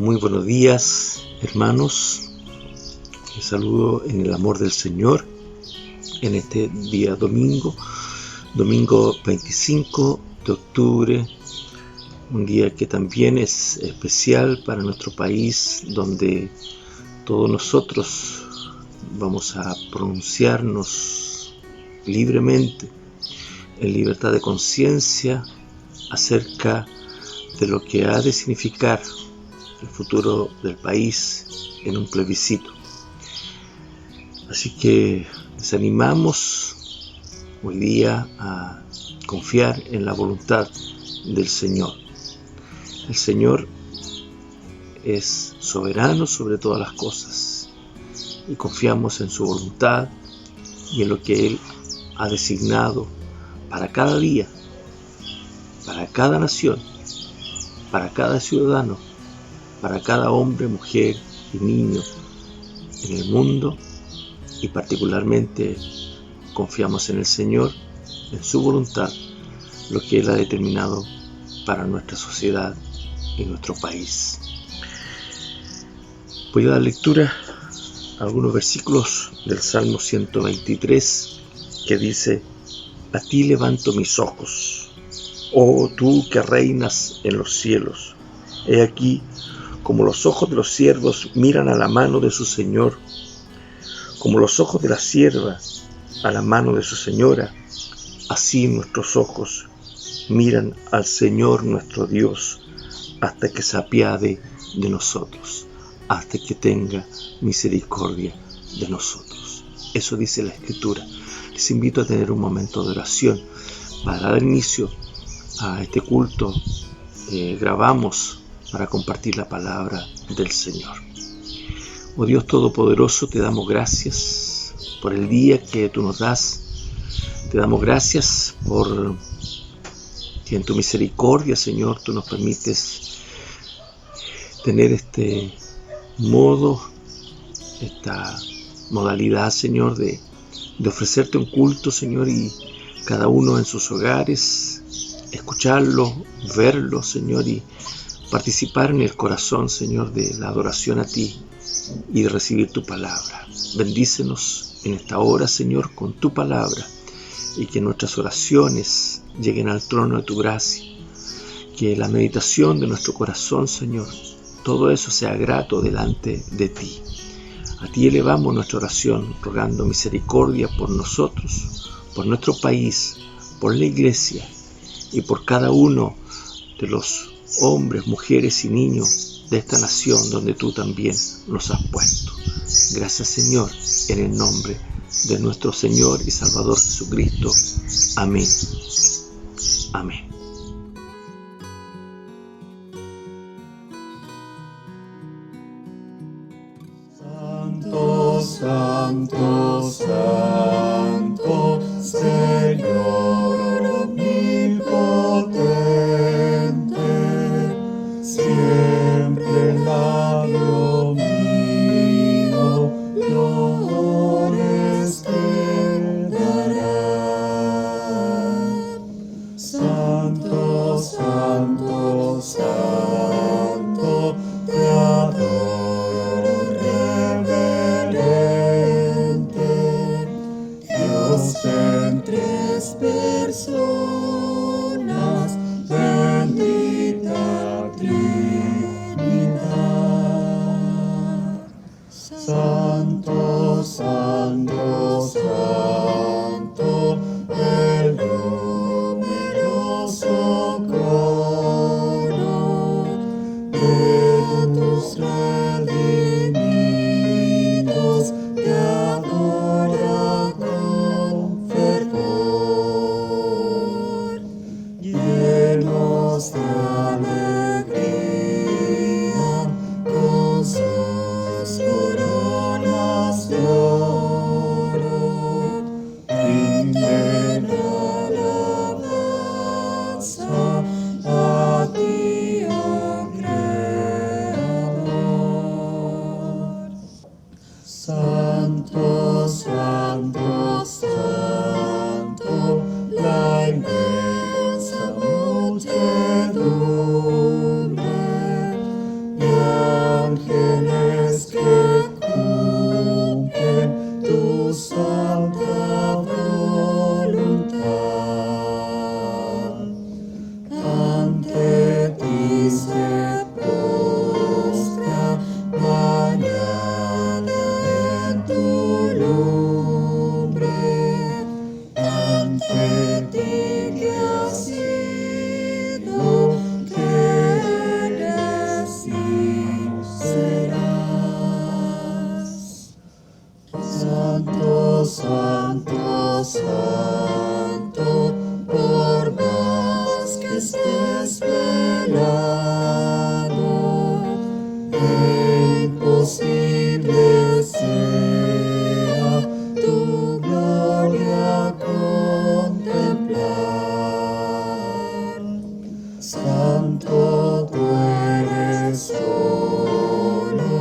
Muy buenos días, hermanos. Les saludo en el amor del Señor en este día domingo 25 de octubre, un día que también es especial para nuestro país, donde todos nosotros vamos a pronunciarnos libremente, en libertad de conciencia, acerca de lo que ha de significar el futuro del país en un plebiscito. Así que les animamos hoy día a confiar en la voluntad del Señor. El Señor es soberano sobre todas las cosas y confiamos en su voluntad y en lo que Él ha designado para cada día, para cada nación, para cada ciudadano, para cada hombre, mujer y niño en el mundo, y particularmente confiamos en el Señor, en su voluntad, lo que Él ha determinado para nuestra sociedad y nuestro país. Voy a dar lectura a algunos versículos del Salmo 123 que dice: A ti levanto mis ojos, oh tú que reinas en los cielos. He aquí, como los ojos de los siervos miran a la mano de su Señor, como los ojos de la sierva a la mano de su señora, así nuestros ojos miran al Señor nuestro Dios, hasta que se apiade de nosotros, hasta que tenga misericordia de nosotros. Eso dice la Escritura. Les invito a tener un momento de oración para dar inicio a este culto. Grabamos para compartir la palabra del Señor. Oh Dios Todopoderoso, te damos gracias por el día que tú nos das. Te damos gracias por que en tu misericordia, Señor, tú nos permites tener este modo, esta modalidad, Señor, de ofrecerte un culto, Señor, y cada uno en sus hogares, escucharlo, verlo, Señor, y participar en el corazón, Señor, de la adoración a ti y de recibir tu palabra. Bendícenos en esta hora, Señor, con tu palabra, y que nuestras oraciones lleguen al trono de tu gracia, que la meditación de nuestro corazón, Señor, todo eso sea grato delante de ti. A ti elevamos nuestra oración, rogando misericordia por nosotros, por nuestro país, por la iglesia y por cada uno de los hombres, mujeres y niños de esta nación donde tú también nos has puesto. Gracias, Señor, en el nombre de nuestro Señor y Salvador Jesucristo. Amén. Amén. Santo, santo, santo, Señor omnipotente, siempre el labio mío flores te dará. Santo, santo, santo, te adoro reverente, Dios en tres personas, bendita Trinidad. Santo, santo, santo, el numeroso coro de tus redimidos te adora con fervor, llenos de alegría con sus coronas de oro, rinden alabanza a ti, oh Creador. Santo, santo, santo, la inmensa muchedumbre Santo, por más que estés velado, imposible sea tu gloria contemplar. Santo, tú eres solo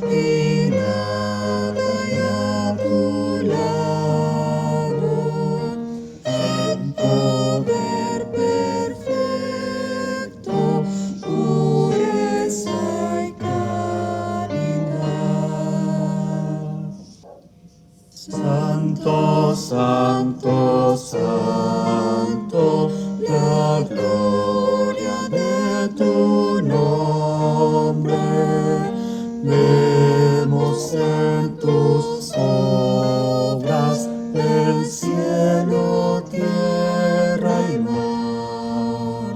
y nada hay a tu lado, en poder perfecto, pureza y caridad. Santo, santo, santo, la gloria de tu nombre vemos en tus obras, el cielo, tierra y mar.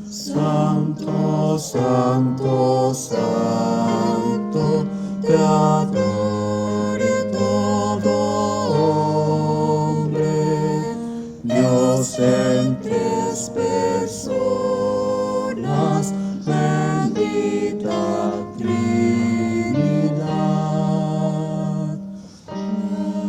Santo, santo, santo, te adore todo hombre, Dios en tres personas, bendita Trinidad. Amén.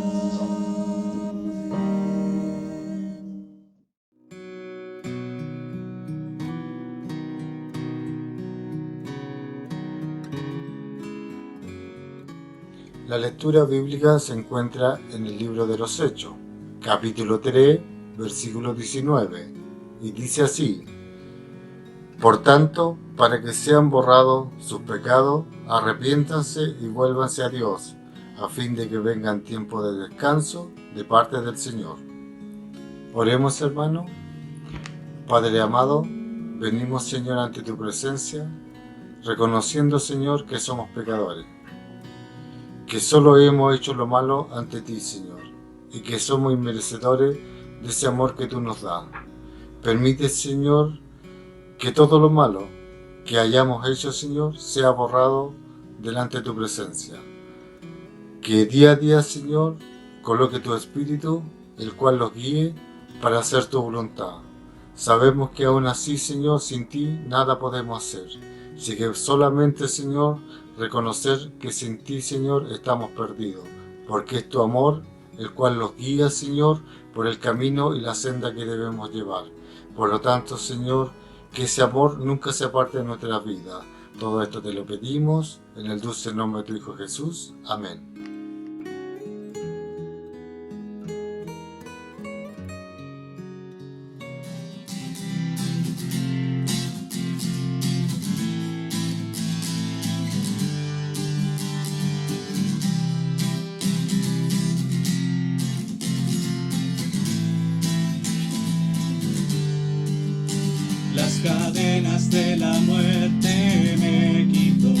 La lectura bíblica se encuentra en el libro de los Hechos, capítulo 3, versículo 19, y dice así: Por tanto, para que sean borrados sus pecados, arrepiéntanse y vuélvanse a Dios, a fin de que vengan tiempos de descanso de parte del Señor. Oremos, hermano. Padre amado, venimos, Señor, ante tu presencia, reconociendo, Señor, que somos pecadores, que solo hemos hecho lo malo ante ti, Señor, y que somos inmerecedores de ese amor que tú nos das. Permite, Señor, que todo lo malo que hayamos hecho, Señor, sea borrado delante de tu presencia. Que día a día, Señor, coloque tu Espíritu, el cual los guíe para hacer tu voluntad. Sabemos que aún así, Señor, sin ti nada podemos hacer. Así que solamente, Señor, reconocer que sin ti, Señor, estamos perdidos, porque es tu amor el cual los guía, Señor, por el camino y la senda que debemos llevar. Por lo tanto, Señor, que ese amor nunca se aparte de nuestra vida. Todo esto te lo pedimos en el dulce nombre de tu Hijo Jesús. Amén. Las cadenas de la muerte me quitó,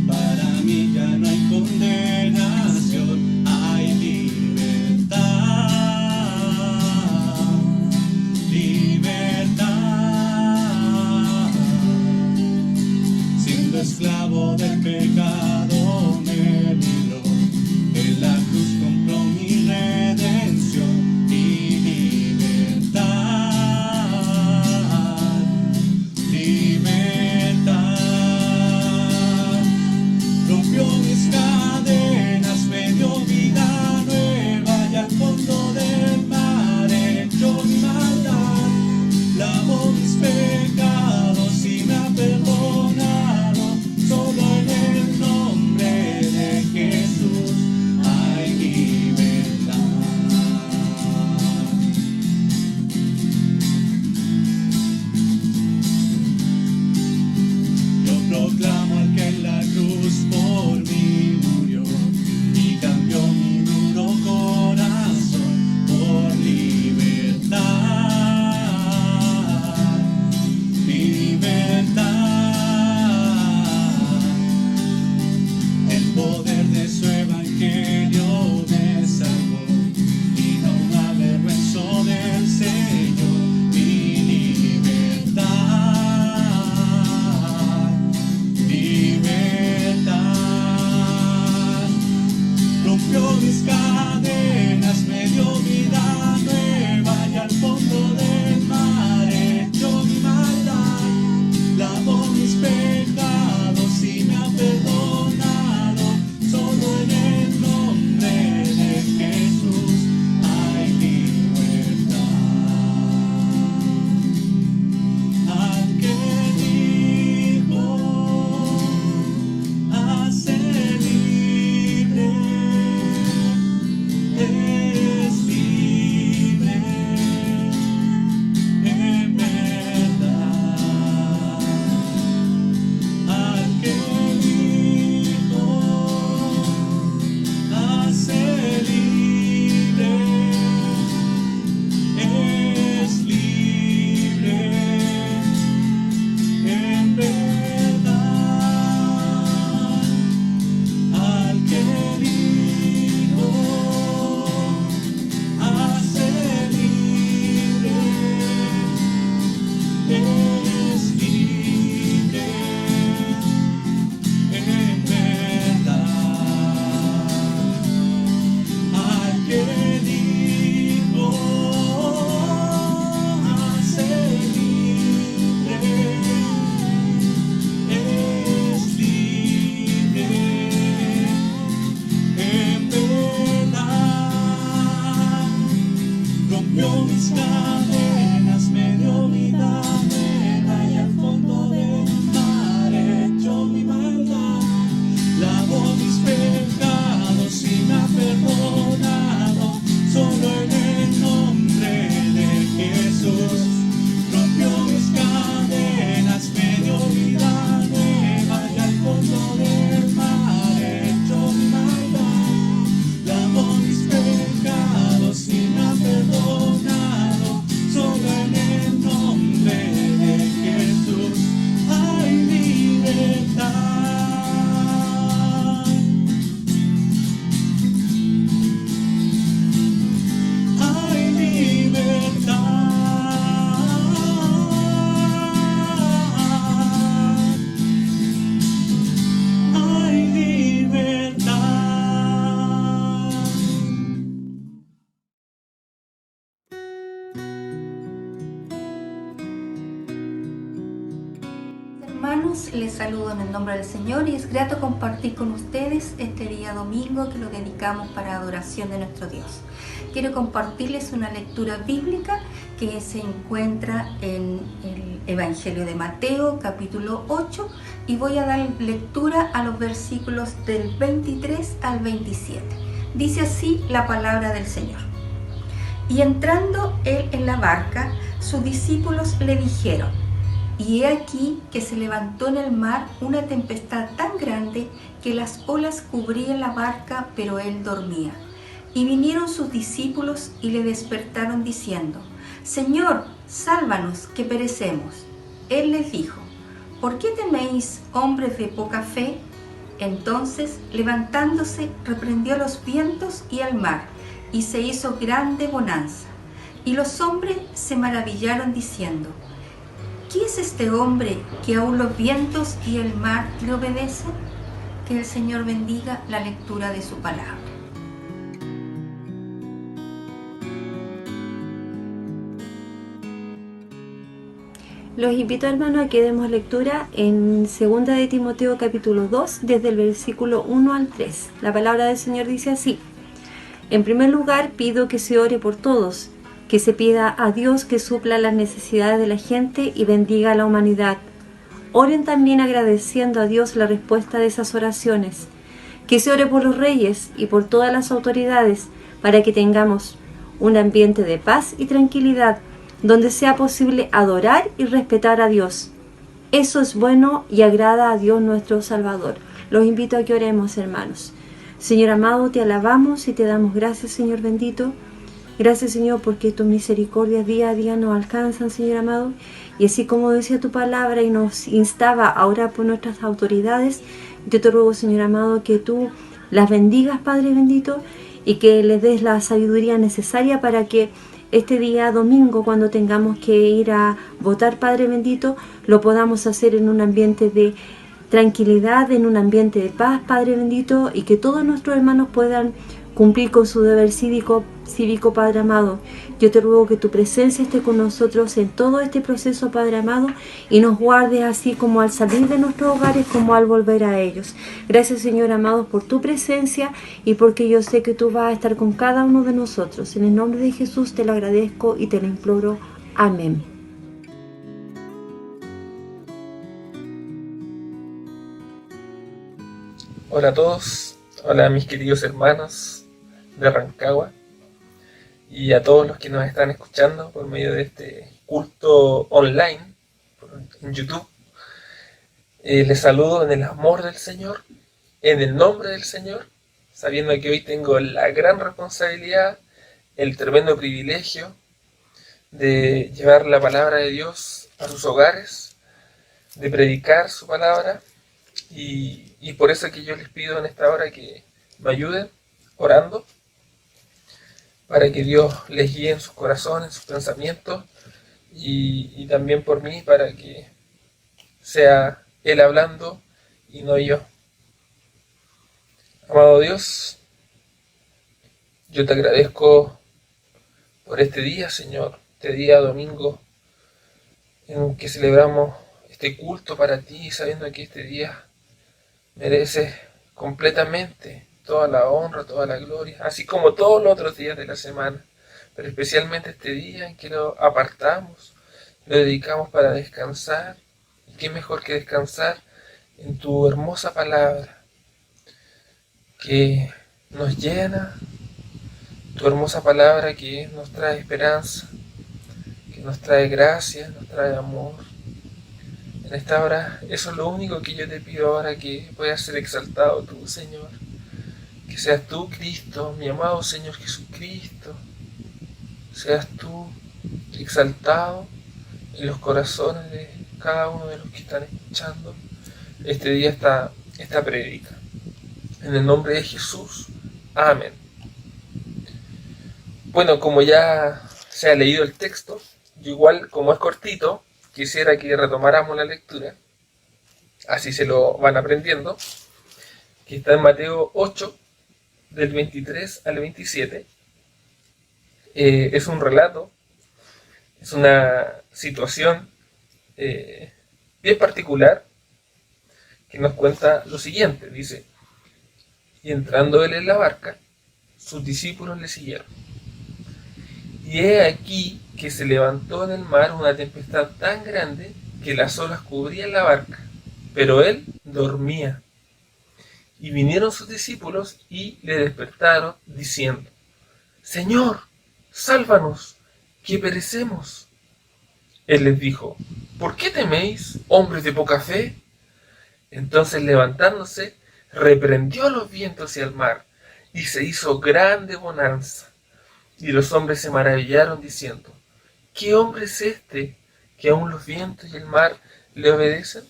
para mí ya no hay condenación, hay libertad, libertad. Siendo esclavo del pecado me libró, en la cruz compró mi redención y libertad. Rompió mis cadenas, me dio vida nueva, y al fondo del mar echó mi maldad. Lavó mis pecados y me ha perdonado, solo en el nombre de Jesús hay libertad. Yo proclamo al que en la cruz por mí murió y cambió mi duro corazón por libertad, libertad. El poder de su evangelio me salvó y no me avergüenzo del Señor, mi libertad, libertad. Rompió mis cadenas. cadenas me dio vida nueva y al fondo del mar echó mi maldad. Lavó mis pecados y me ha perdonado. Solo en el nombre de Jesús hay libertad. Al que dijo hace libre, es libre en verdad. Al que dijo hace libre, es libre en verdad. Al que dijo hace libre, es libre en verdad. Al que dijo hace libre, es libre en verdad. Rompió mis cadenas, me dio vida nueva y al fondo del mar echó mi maldad. Lavó mis pecados y me ha perdonado. Solo en el nombre de Jesús. Rompió mis cadenas, me dio vida nueva y al fondo del mar echó mi maldad. Lavó mis pecados y me ha perdonado. Solo en el nombre de Jesús hay libertad. Hay libertad. Hay libertad. Hermanos, les saludo en el nombre del Señor y es grato compartir con ustedes este día domingo que lo dedicamos para adoración de nuestro Dios. Quiero compartirles una lectura bíblica que se encuentra en el Evangelio de Mateo, capítulo 8, y voy a dar lectura a los versículos del 23 al 27. Dice así la palabra del Señor. Y entrando él en la barca, sus discípulos le dijeron: y he aquí que se levantó en el mar una tempestad tan grande que las olas cubrían la barca, pero él dormía. Y vinieron sus discípulos y le despertaron diciendo: Señor, sálvanos, que perecemos. Él les dijo: ¿por qué teméis, hombres de poca fe? Entonces, levantándose, reprendió los vientos y al mar, y se hizo grande bonanza. Y los hombres se maravillaron diciendo: ¿qué es este hombre que aún los vientos y el mar le obedecen? Que el Señor bendiga la lectura de su palabra. Los invito, hermanos, a que demos lectura en 2 de Timoteo capítulo 2, desde el versículo 1 al 3. La palabra del Señor dice así: en primer lugar, pido que se ore por todos, que se pida a Dios que supla las necesidades de la gente y bendiga a la humanidad. Oren también agradeciendo a Dios la respuesta de esas oraciones. Que se ore por los reyes y por todas las autoridades, para que tengamos un ambiente de paz y tranquilidad, donde sea posible adorar y respetar a Dios. Eso es bueno y agrada a Dios nuestro Salvador. Los invito a que oremos, hermanos. Señor amado, te alabamos y te damos gracias, Señor bendito. Gracias, Señor, porque tus misericordias día a día nos alcanzan, Señor amado. Y así como decía tu palabra y nos instaba a orar por nuestras autoridades, yo te ruego, Señor amado, que tú las bendigas, Padre bendito, y que les des la sabiduría necesaria para que este día domingo, cuando tengamos que ir a votar, Padre bendito, lo podamos hacer en un ambiente de tranquilidad, en un ambiente de paz, Padre bendito, y que todos nuestros hermanos puedan cumplir con su deber cívico, Padre amado. Yo te ruego que tu presencia esté con nosotros en todo este proceso, Padre amado, y nos guardes así como al salir de nuestros hogares, como al volver a ellos. Gracias, Señor amado, por tu presencia y porque yo sé que tú vas a estar con cada uno de nosotros. En el nombre de Jesús te lo agradezco y te lo imploro. Amén. Hola a todos, hola a mis queridos hermanos de Rancagua y a todos los que nos están escuchando por medio de este culto online en YouTube. Les saludo en el amor del Señor, en el nombre del Señor, sabiendo que hoy tengo la gran responsabilidad, el tremendo privilegio de llevar la palabra de Dios a sus hogares, de predicar su palabra. Y por eso que yo les pido en esta hora que me ayuden orando para que Dios les guíe en sus corazones, en sus pensamientos y también por mí para que sea Él hablando y no yo. Amado Dios, yo te agradezco por este día, Señor, este día domingo en que celebramos este culto para ti, sabiendo que este día mereces completamente toda la honra, toda la gloria, así como todos los otros días de la semana, pero especialmente este día en que lo apartamos, lo dedicamos para descansar, y qué mejor que descansar en tu hermosa palabra, que nos llena, tu hermosa palabra que nos trae esperanza, que nos trae gracia, nos trae amor. En esta hora, eso es lo único que yo te pido ahora, que puedas ser exaltado tú, Señor. Que seas tú, Cristo, mi amado Señor Jesucristo. Seas tú exaltado en los corazones de cada uno de los que están escuchando este día, esta prédica. En el nombre de Jesús. Amén. Bueno, como ya se ha leído el texto, yo igual, como es cortito, quisiera que retomáramos la lectura, así se lo van aprendiendo, que está en Mateo 8, del 23 al 27. Es un relato, es una situación bien particular que nos cuenta lo siguiente. Dice: y entrando él en la barca, sus discípulos le siguieron. Y he aquí que se levantó en el mar una tempestad tan grande que las olas cubrían la barca, pero él dormía. Y vinieron sus discípulos y le despertaron, diciendo: Señor, sálvanos, que perecemos. Él les dijo: ¿por qué teméis, hombres de poca fe? Entonces, levantándose, reprendió a los vientos y al mar, y se hizo grande bonanza. Y los hombres se maravillaron, diciendo: ¿qué hombre es este, que aun los vientos y el mar le obedecen?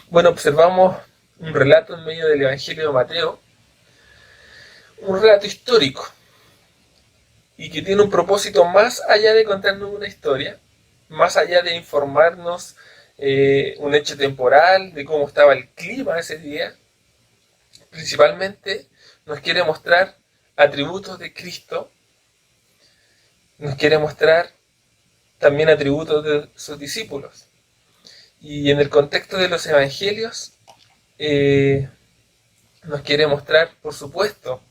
Bueno, observamos un relato en medio del Evangelio de Mateo, un relato histórico, y que tiene un propósito más allá de contarnos una historia, más allá de informarnos un hecho temporal, de cómo estaba el clima ese día. Principalmente nos quiere mostrar atributos de Cristo, nos quiere mostrar también atributos de sus discípulos. Y en el contexto de los evangelios, nos quiere mostrar, por supuesto,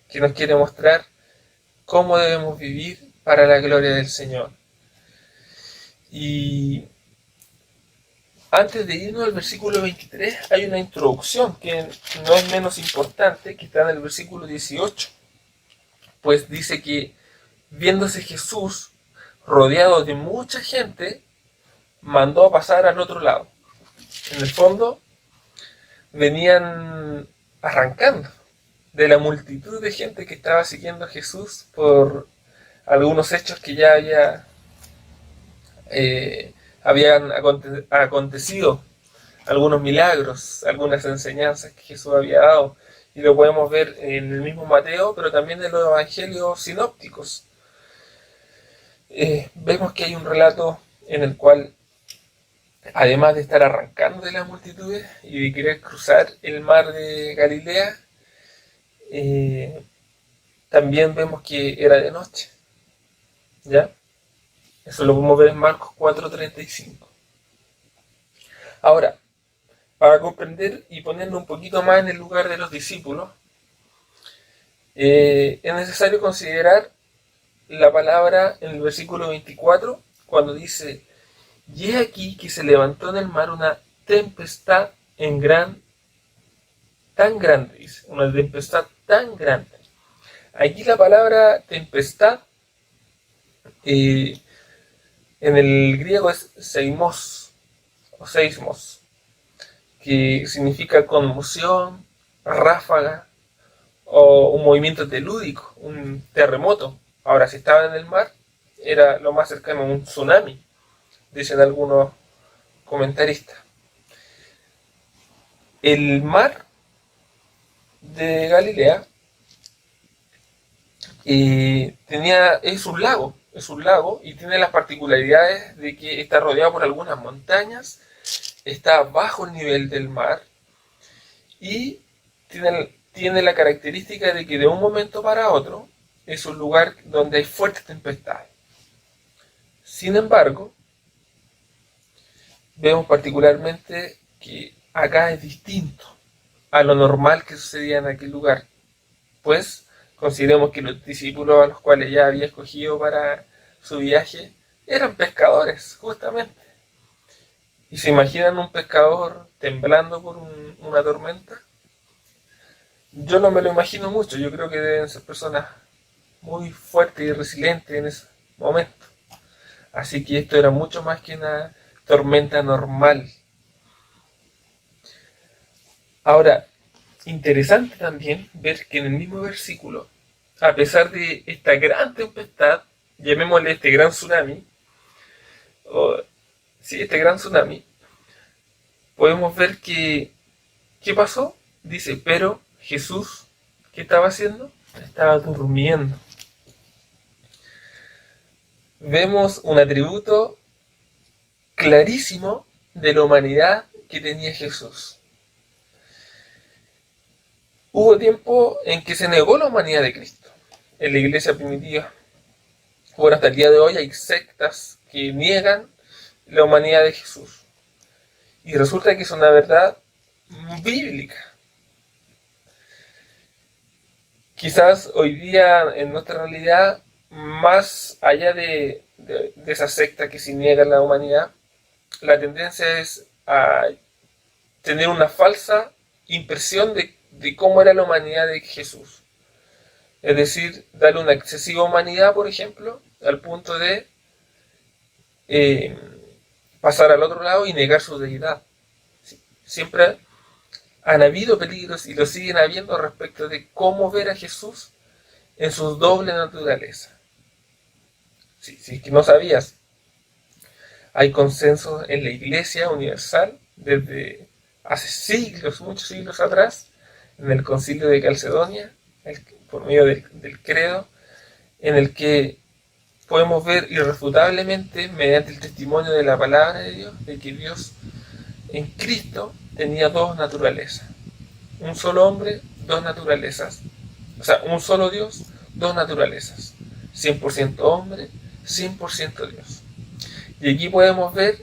que nos quiere mostrar cómo debemos vivir para la gloria del Señor. Y antes de irnos al versículo 23, hay una introducción que no es menos importante, que está en el versículo 18. Pues dice que, viéndose Jesús rodeado de mucha gente, mandó a pasar al otro lado. En el fondo, venían arrancando de la multitud de gente que estaba siguiendo a Jesús por algunos hechos que ya habían acontecido, algunos milagros, algunas enseñanzas que Jesús había dado, y lo podemos ver en el mismo Mateo, pero también en los evangelios sinópticos. Vemos que hay un relato en el cual, además de estar arrancando de las multitudes y de querer cruzar el mar de Galilea, también vemos que era de noche. ¿Ya? Eso lo podemos ver en Marcos 4:35. Ahora, para comprender y ponernos un poquito más en el lugar de los discípulos, es necesario considerar la palabra en el versículo 24, cuando dice: y he aquí que se levantó en el mar una tempestad tan grande, dice, una tempestad tan grande. Aquí la palabra tempestad en el griego es seismos o seismos, que significa conmoción, ráfaga o un movimiento telúrico, un terremoto. Ahora, si estaba en el mar, era lo más cercano a un tsunami, dicen algunos comentaristas. El mar de Galilea es un lago y tiene las particularidades de que está rodeado por algunas montañas, está bajo el nivel del mar y tiene la característica de que de un momento para otro es un lugar donde hay fuertes tempestades. Sin embargo, vemos particularmente que acá es distinto a lo normal que sucedía en aquel lugar, pues consideremos que los discípulos a los cuales ya había escogido para su viaje eran pescadores, justamente. ¿Y se imaginan un pescador temblando por una tormenta? Yo no me lo imagino mucho. Yo creo que deben ser personas muy fuertes y resilientes en ese momento. Así que esto era mucho más que una tormenta normal. Ahora, interesante también ver que en el mismo versículo, a pesar de esta gran tempestad, llamémosle este gran tsunami, podemos ver que, ¿qué pasó? Dice, pero Jesús, ¿qué estaba haciendo? Estaba durmiendo. Vemos un atributo clarísimo de la humanidad que tenía Jesús. Hubo tiempo en que se negó la humanidad de Cristo en la iglesia primitiva. Bueno, hasta el día de hoy hay sectas que niegan la humanidad de Jesús. Y resulta que es una verdad bíblica. Quizás hoy día en nuestra realidad, más allá de esa secta que se niega la humanidad, la tendencia es a tener una falsa impresión de cómo era la humanidad de Jesús. Es decir, darle una excesiva humanidad, por ejemplo, al punto de pasar al otro lado y negar su deidad. Siempre han habido peligros y lo siguen habiendo respecto de cómo ver a Jesús en su doble naturaleza. Si es que no sabías, hay consenso en la Iglesia Universal desde hace siglos, muchos siglos atrás, en el Concilio de Calcedonia, por medio del credo, en el que podemos ver irrefutablemente, mediante el testimonio de la palabra de Dios, de que Dios en Cristo tenía dos naturalezas. Un solo hombre, dos naturalezas. O sea, un solo Dios, dos naturalezas. 100% hombre, 100% Dios. Y aquí podemos ver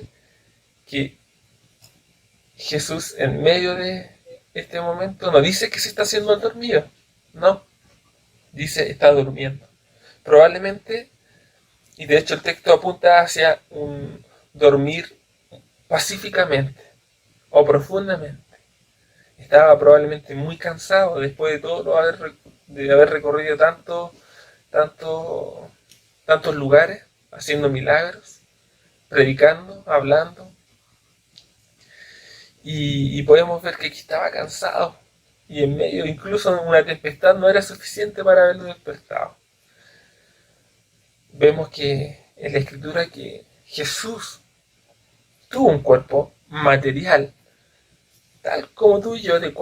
que Jesús, en medio de este momento, no dice que se está haciendo el dormido. No. Dice, está durmiendo. Probablemente, y de hecho el texto apunta hacia un dormir pacíficamente o profundamente. Estaba probablemente muy cansado después de todo de haber recorrido tantos lugares, haciendo milagros, predicando, hablando. Y podemos ver que aquí estaba cansado. Y en medio, incluso una tempestad no era suficiente para haberlo despertado. Vemos que en la Escritura que Jesús tuvo un cuerpo material, tal como tú y yo, de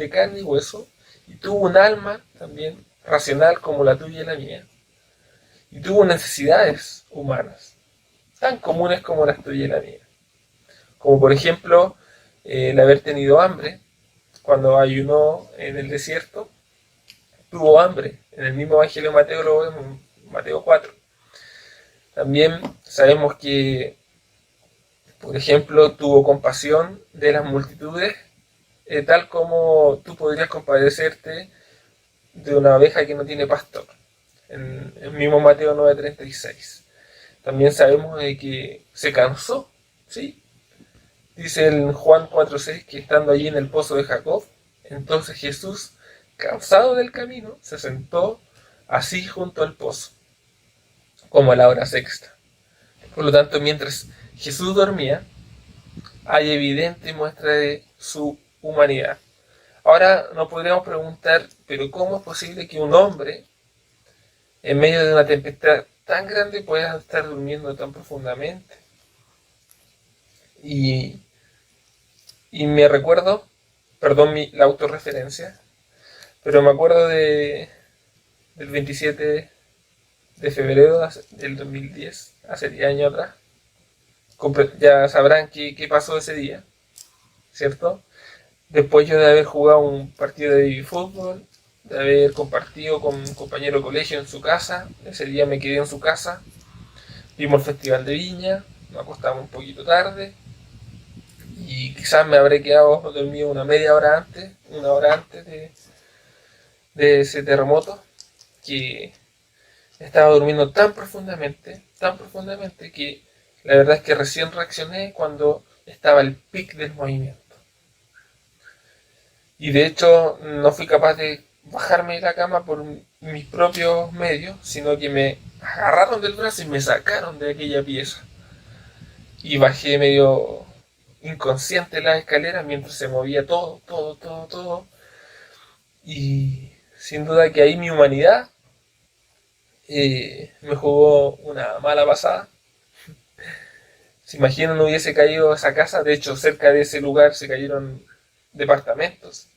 carne y hueso, y tuvo un alma también racional como la tuya y la mía, y tuvo necesidades humanas, tan comunes como las tuyas y la mía, como por ejemplo el haber tenido hambre cuando ayunó en el desierto, tuvo hambre. En el mismo Evangelio de Mateo lo vemos, en Mateo 4. También sabemos que, por ejemplo, tuvo compasión de las multitudes, tal como tú podrías compadecerte de una oveja que no tiene pastor. En el mismo Mateo 9:36. También sabemos de que se cansó, ¿sí? Dice en Juan 4:6 que estando allí en el pozo de Jacob, entonces Jesús, cansado del camino, se sentó así junto al pozo, como a la hora sexta. Por lo tanto, mientras Jesús dormía, hay evidente muestra de su humanidad. Ahora nos podríamos preguntar, pero ¿cómo es posible que un hombre, en medio de una tempestad tan grande, pueda estar durmiendo tan profundamente? Y me recuerdo, perdón la autorreferencia, pero me acuerdo del 27 de febrero del 2010, hace 10 años atrás. Ya sabrán qué pasó ese día, ¿cierto? Después yo de haber jugado un partido de baby fútbol, de haber compartido con un compañero de colegio en su casa, ese día me quedé en su casa, vimos el Festival de Viña, nos acostamos un poquito tarde, y quizás me habré quedado dormido una hora antes de ese terremoto, que estaba durmiendo tan profundamente, que la verdad es que recién reaccioné cuando estaba el pic del movimiento. Y de hecho no fui capaz de bajarme de la cama por mis propios medios, sino que me agarraron del brazo y me sacaron de aquella pieza. Y bajé medio inconsciente las escaleras mientras se movía todo. Y sin duda que ahí mi humanidad me jugó una mala pasada. ¿Se imaginan no hubiese caído esa casa? De hecho, cerca de ese lugar se cayeron departamentos.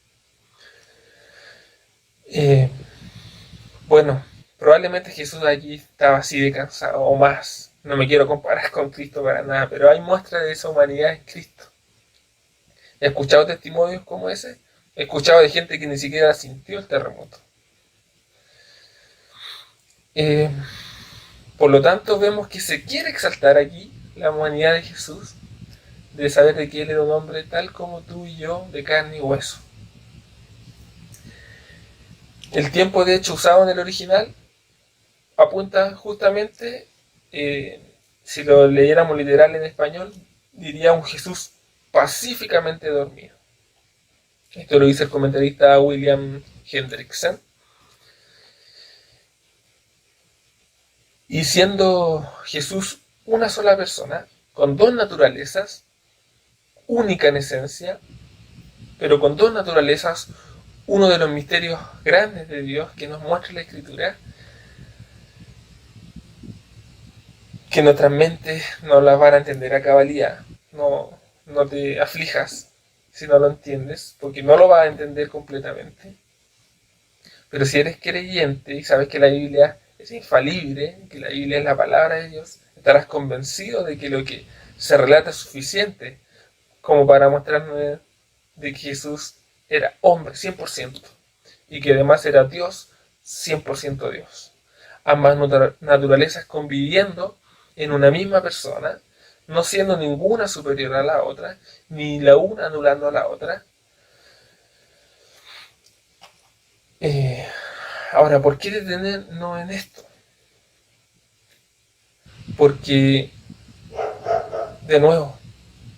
Bueno, probablemente Jesús allí estaba así de cansado o más. No me quiero comparar con Cristo para nada, pero hay muestra de esa humanidad en Cristo. He escuchado testimonios como ese. He escuchado de gente que ni siquiera sintió el terremoto. Por lo tanto, vemos que se quiere exaltar aquí la humanidad de Jesús, de saber de que Él era un hombre tal como tú y yo, de carne y hueso. El tiempo, de hecho, usado en el original apunta justamente, si lo leyéramos literal en español, diría un Jesús pacíficamente dormido. Esto lo dice el comentarista William Hendrickson. Y siendo Jesús una sola persona, con dos naturalezas, única en esencia, pero con dos naturalezas, uno de los misterios grandes de Dios que nos muestra la Escritura, que nuestras mentes no las van a entender a cabalidad. No te aflijas si no lo entiendes, porque no lo vas a entender completamente. Pero si eres creyente y sabes que la Biblia es infalible, que la Biblia es la palabra de Dios, estarás convencido de que lo que se relata es suficiente como para mostrarnos de que Jesús era hombre 100% y que además era Dios 100% Dios. Ambas naturalezas conviviendo en una misma persona, no siendo ninguna superior a la otra, ni la una anulando a la otra. Ahora, ¿por qué detenernos en esto? Porque, de nuevo,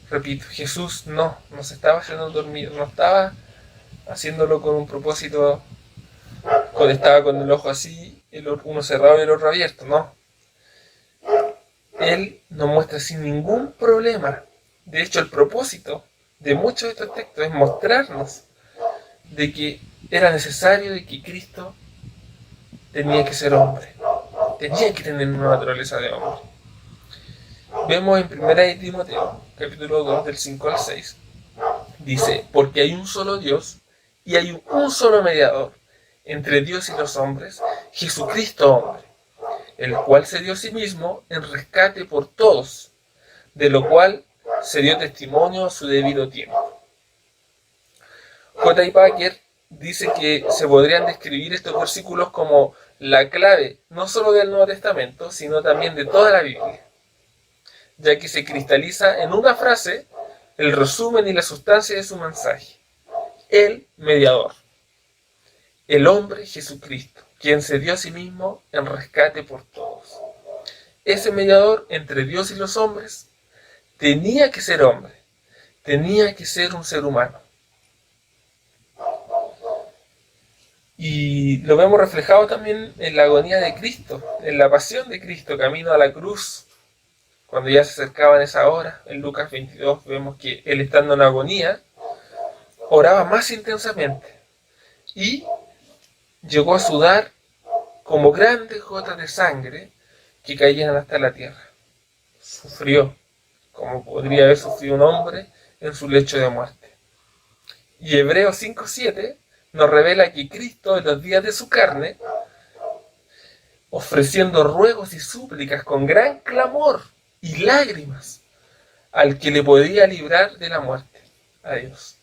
repito, Jesús no se estaba haciendo dormir, no estaba haciéndolo con un propósito, cuando estaba con el ojo así, uno cerrado y el otro abierto, no. Él nos muestra sin ningún problema. De hecho, el propósito de muchos de estos textos es mostrarnos de que era necesario, de que Cristo tenía que ser hombre, tenía que tener una naturaleza de hombre. Vemos en 1 Timoteo, capítulo 2, del 5 al 6, dice, porque hay un solo Dios y hay un solo mediador entre Dios y los hombres, Jesucristo hombre, el cual se dio a sí mismo en rescate por todos, de lo cual se dio testimonio a su debido tiempo. J. Packer dice que se podrían describir estos versículos como la clave no solo del Nuevo Testamento, sino también de toda la Biblia, ya que se cristaliza en una frase el resumen y la sustancia de su mensaje. El mediador, el hombre Jesucristo, quien se dio a sí mismo en rescate por todos. Ese mediador entre Dios y los hombres tenía que ser hombre, tenía que ser un ser humano. Y lo vemos reflejado también en la agonía de Cristo, en la pasión de Cristo, camino a la cruz. Cuando ya se acercaban esa hora, en Lucas 22 vemos que él, estando en agonía, oraba más intensamente y llegó a sudar como grandes gotas de sangre que caían hasta la tierra. Sufrió como podría haber sufrido un hombre en su lecho de muerte. Y Hebreos 5:7 nos revela que Cristo en los días de su carne, ofreciendo ruegos y súplicas con gran clamor y lágrimas al que le podía librar de la muerte, a Dios.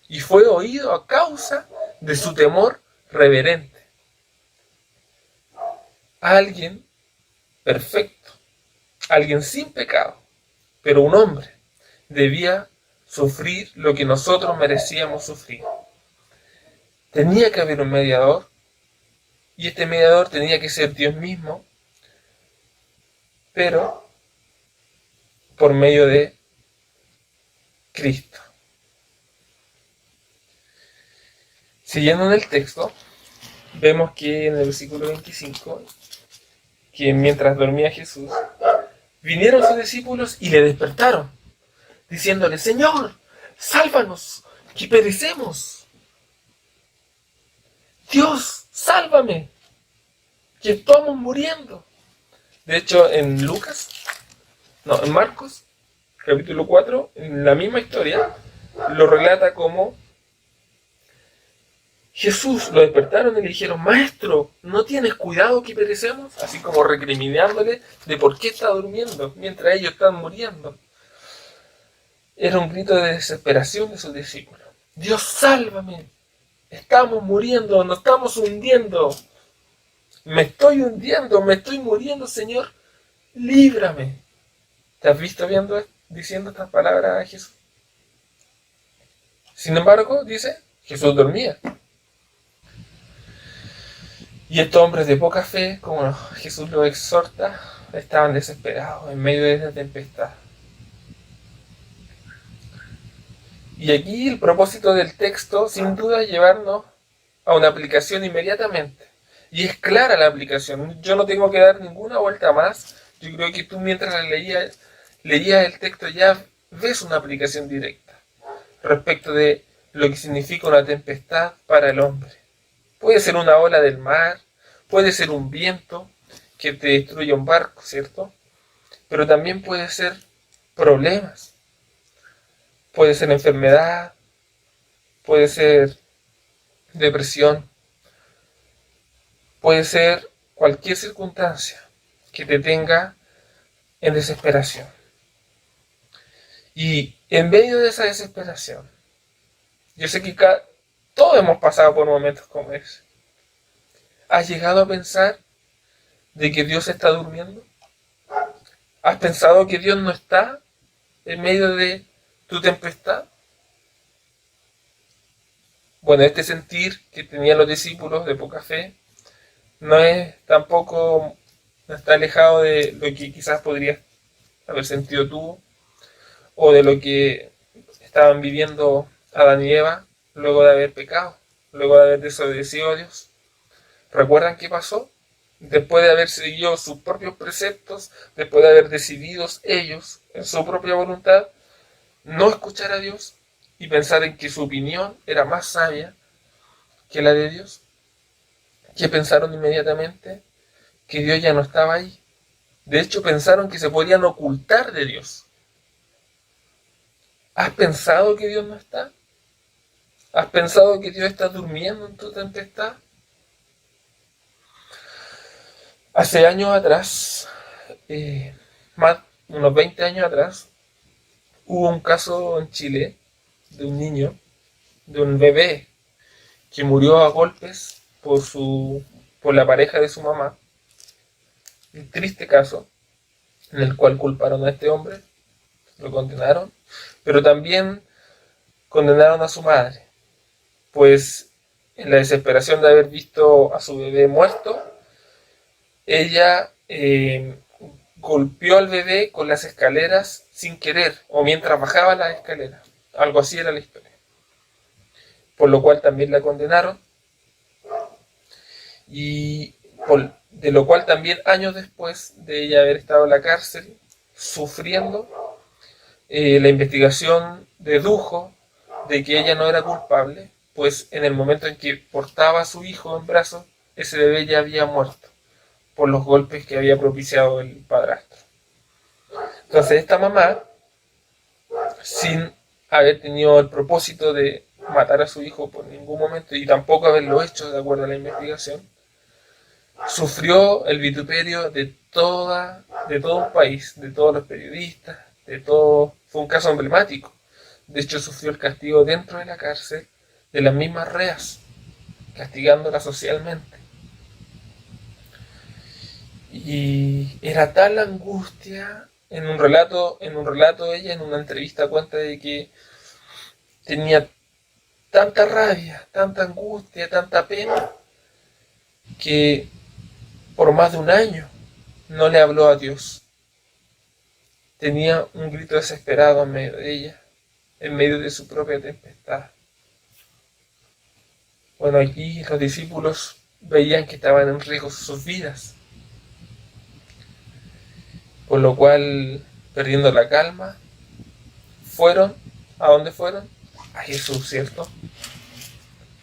Y fue oído a causa de su temor reverente. Alguien perfecto, alguien sin pecado, pero un hombre debía sufrir lo que nosotros merecíamos sufrir. Tenía que haber un mediador, y este mediador tenía que ser Dios mismo, pero por medio de Cristo. Siguiendo en el texto, vemos que en el versículo 25, que mientras dormía Jesús, vinieron sus discípulos y le despertaron, diciéndole: Señor, sálvanos, que perecemos. Dios, sálvame, que estamos muriendo. De hecho, en Marcos, capítulo 4, en la misma historia, lo relata como Jesús lo despertaron y le dijeron: Maestro, ¿no tienes cuidado que perecemos? Así como recriminándole de por qué está durmiendo mientras ellos están muriendo. Era un grito de desesperación de sus discípulos. Dios, sálvame, estamos muriendo, nos estamos hundiendo. Me estoy hundiendo, me estoy muriendo, Señor, líbrame. ¿Te has visto diciendo estas palabras a Jesús? Sin embargo, dice, Jesús dormía. Y estos hombres de poca fe, como Jesús los exhorta, estaban desesperados en medio de esta tempestad. Y aquí el propósito del texto, sin duda, es llevarnos a una aplicación inmediatamente. Y es clara la aplicación. Yo no tengo que dar ninguna vuelta más. Yo creo que tú, mientras leías el texto, ya ves una aplicación directa respecto de lo que significa una tempestad para el hombre. Puede ser una ola del mar, puede ser un viento que te destruye un barco, ¿cierto? Pero también puede ser problemas, puede ser enfermedad, puede ser depresión, puede ser cualquier circunstancia que te tenga en desesperación. Y en medio de esa desesperación, yo sé que todos hemos pasado por momentos como ese. ¿Has llegado a pensar de que Dios está durmiendo? ¿Has pensado que Dios no está en medio de tu tempestad? Bueno, este sentir que tenían los discípulos de poca fe no está alejado de lo que quizás podrías haber sentido tú, o de lo que estaban viviendo Adán y Eva luego de haber pecado, luego de haber desobedecido a Dios. ¿Recuerdan qué pasó? Después de haber seguido sus propios preceptos, después de haber decidido ellos, en su propia voluntad, no escuchar a Dios y pensar en que su opinión era más sabia que la de Dios, que pensaron inmediatamente que Dios ya no estaba ahí. De hecho, pensaron que se podían ocultar de Dios. ¿Has pensado que Dios no está? ¿Has pensado que Dios está durmiendo en tu tempestad? Hace años atrás, unos 20 años atrás, hubo un caso en Chile de un niño, de un bebé, que murió a golpes por la pareja de su mamá. Un triste caso en el cual culparon a este hombre, lo condenaron, pero también condenaron a su madre, pues en la desesperación de haber visto a su bebé muerto, ella golpeó al bebé con las escaleras sin querer, o mientras bajaba las escaleras. Algo así era la historia. Por lo cual también la condenaron, y de lo cual también años después de ella haber estado en la cárcel, sufriendo, la investigación dedujo de que ella no era culpable, pues en el momento en que portaba a su hijo en brazos, ese bebé ya había muerto por los golpes que había propiciado el padrastro. Entonces esta mamá, sin haber tenido el propósito de matar a su hijo por ningún momento, y tampoco haberlo hecho de acuerdo a la investigación, sufrió el vituperio de todo un país, de todos los periodistas, fue un caso emblemático. De hecho, sufrió el castigo dentro de la cárcel de las mismas reas, castigándola socialmente. Y era tal la angustia, en un relato ella en una entrevista cuenta de que tenía tanta rabia, tanta angustia, tanta pena, que por más de un año no le habló a Dios. Tenía un grito desesperado en medio de ella, en medio de su propia tempestad. Bueno, aquí los discípulos veían que estaban en riesgo sus vidas, por lo cual, perdiendo la calma, fueron, ¿a dónde fueron? A Jesús, ¿cierto?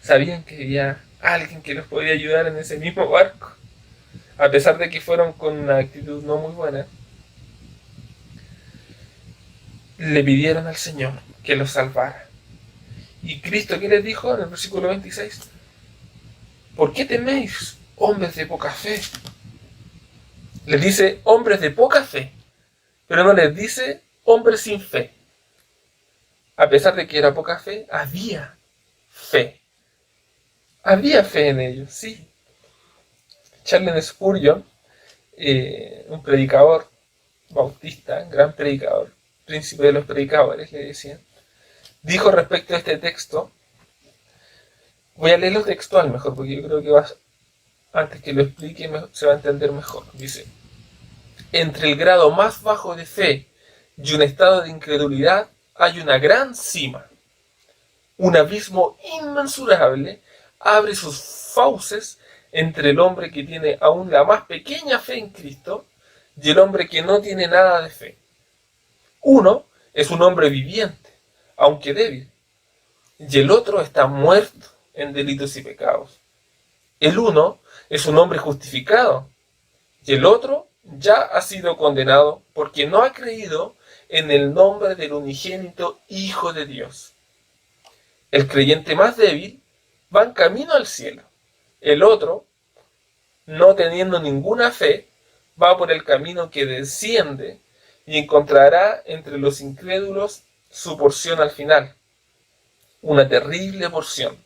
Sabían que había alguien que los podía ayudar en ese mismo barco, a pesar de que fueron con una actitud no muy buena. Le pidieron al Señor que los salvara. Y Cristo, ¿qué les dijo en el versículo 26? ¿Por qué teméis, hombres de poca fe? Les dice hombres de poca fe, pero no les dice hombres sin fe. A pesar de que era poca fe, había fe. Había fe en ellos, sí. Charles Spurgeon, un predicador bautista, gran predicador, príncipe de los predicadores, le decían, dijo respecto a este texto, voy a leerlo textual mejor, porque yo creo que antes que lo explique se va a entender mejor. Dice, entre el grado más bajo de fe y un estado de incredulidad hay una gran cima. Un abismo inmensurable abre sus fauces entre el hombre que tiene aún la más pequeña fe en Cristo y el hombre que no tiene nada de fe. Uno es un hombre viviente, aunque débil, y el otro está muerto en delitos y pecados. El uno es un hombre justificado, y el otro ya ha sido condenado porque no ha creído en el nombre del unigénito Hijo de Dios. El creyente más débil va en camino al cielo. El otro, no teniendo ninguna fe, va por el camino que desciende y encontrará entre los incrédulos su porción al final. Una terrible porción,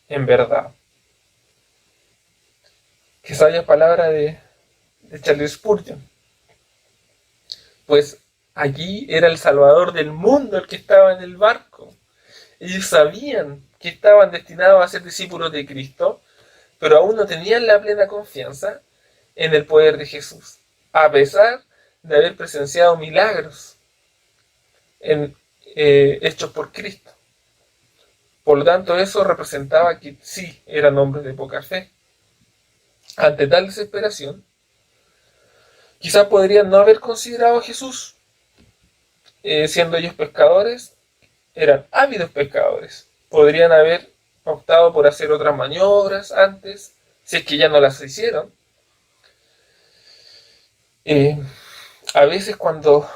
en verdad. Qué sabia palabra de Charles Spurgeon. Pues allí era el Salvador del mundo el que estaba en el barco. Ellos sabían que estaban destinados a ser discípulos de Cristo, pero aún no tenían la plena confianza en el poder de Jesús, a pesar de haber presenciado milagros hechos por Cristo. Por lo tanto, eso representaba que sí, eran hombres de poca fe. Ante tal desesperación, quizás podrían no haber considerado a Jesús, siendo ellos pescadores, eran ávidos pescadores. Podrían haber optado por hacer otras maniobras antes, si es que ya no las hicieron. A veces cuando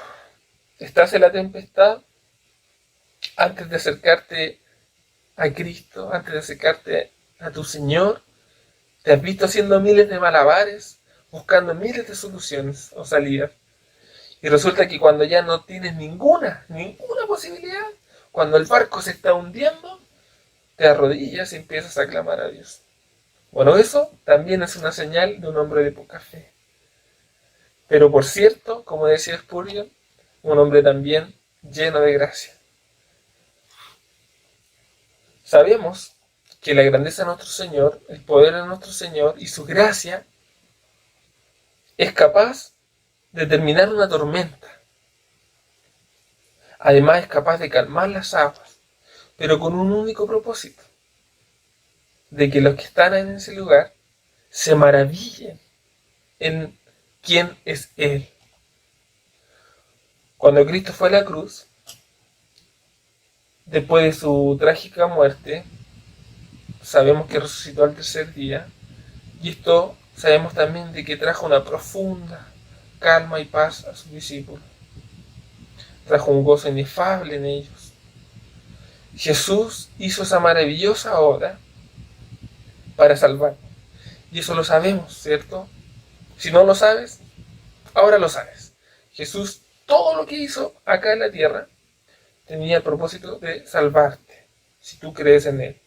estás en la tempestad, antes de acercarte a Cristo, antes de acercarte a tu Señor, te has visto haciendo miles de malabares, buscando miles de soluciones o salidas. Y resulta que cuando ya no tienes ninguna posibilidad, cuando el barco se está hundiendo, te arrodillas y empiezas a clamar a Dios. Bueno, eso también es una señal de un hombre de poca fe. Pero por cierto, como decía Spurgeon, un hombre también lleno de gracia. Sabemos que la grandeza de nuestro Señor, el poder de nuestro Señor y su gracia es capaz de terminar una tormenta. Además es capaz de calmar las aguas, pero con un único propósito: de que los que están en ese lugar se maravillen en quién es Él. Cuando Cristo fue a la cruz, después de su trágica muerte, sabemos que resucitó al tercer día, y esto sabemos también de que trajo una profunda calma y paz a sus discípulos. Trajo un gozo inefable en ellos. Jesús hizo esa maravillosa obra para salvarnos. Y eso lo sabemos, ¿cierto? Si no lo sabes, ahora lo sabes. Jesús, todo lo que hizo acá en la tierra, tenía el propósito de salvarte, si tú crees en Él.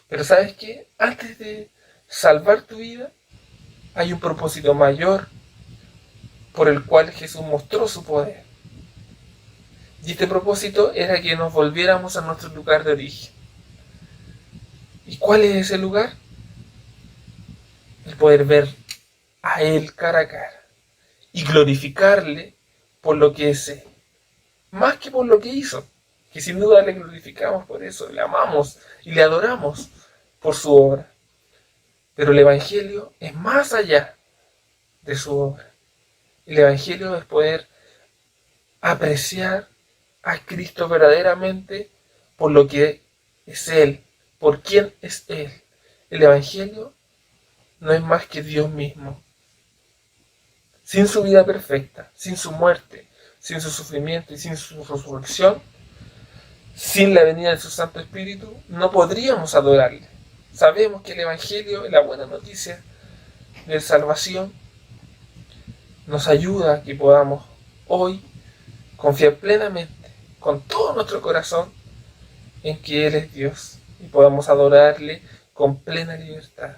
Pero ¿sabes qué? Antes de salvar tu vida, hay un propósito mayor por el cual Jesús mostró su poder. Y este propósito era que nos volviéramos a nuestro lugar de origen. ¿Y cuál es ese lugar? El poder ver a Él cara a cara y glorificarle por lo que es Él, más que por lo que hizo, que sin duda le glorificamos por eso, le amamos y le adoramos por su obra. Pero el Evangelio es más allá de su obra. El Evangelio es poder apreciar a Cristo verdaderamente por lo que es Él, por quién es Él. El Evangelio no es más que Dios mismo. Sin su vida perfecta, sin su muerte, sin su sufrimiento y sin su resurrección, sin la venida de su Santo Espíritu, no podríamos adorarle. Sabemos que el Evangelio, la buena noticia de salvación, nos ayuda a que podamos hoy confiar plenamente, con todo nuestro corazón, en que Él es Dios y podamos adorarle con plena libertad.